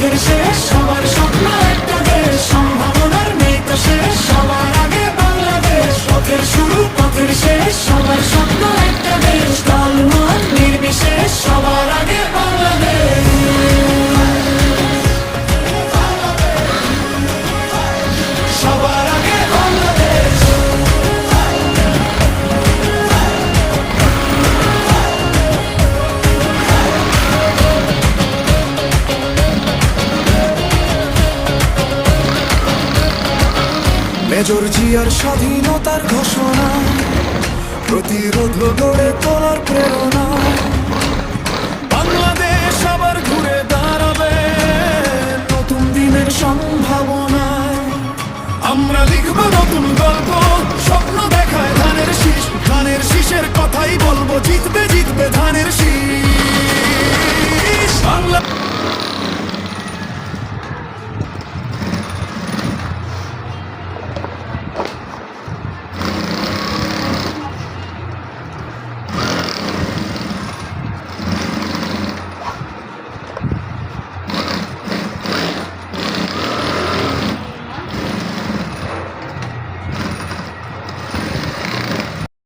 পথের শেষ, সবার স্বপ্ন একটা দেশ, সম্ভাবনার নেই তো শেষ, সবার আগে বাংলাদেশ। পথের শুরু পথের শেষ, সবার স্বপ্ন একটা দেশ, দল মত নির্বিশেষ, সবার আগে বাংলাদেশ। সবার আগে বাংলাদেশ। মেজর জিয়ার স্বাধীনতার ঘোষণা, প্রতিরোধ গড়ে তোলার প্রেরণা, বাংলাদেশ আবার ঘুরে দাঁড়াবে নতুন দিনের সম্ভাবনায়। আমরা লিখব নতুন গল্প, স্বপ্ন দেখায় ধানের শীষ, ধানের শীষের কথাই বলবো, জিতবে জিতবে ধানের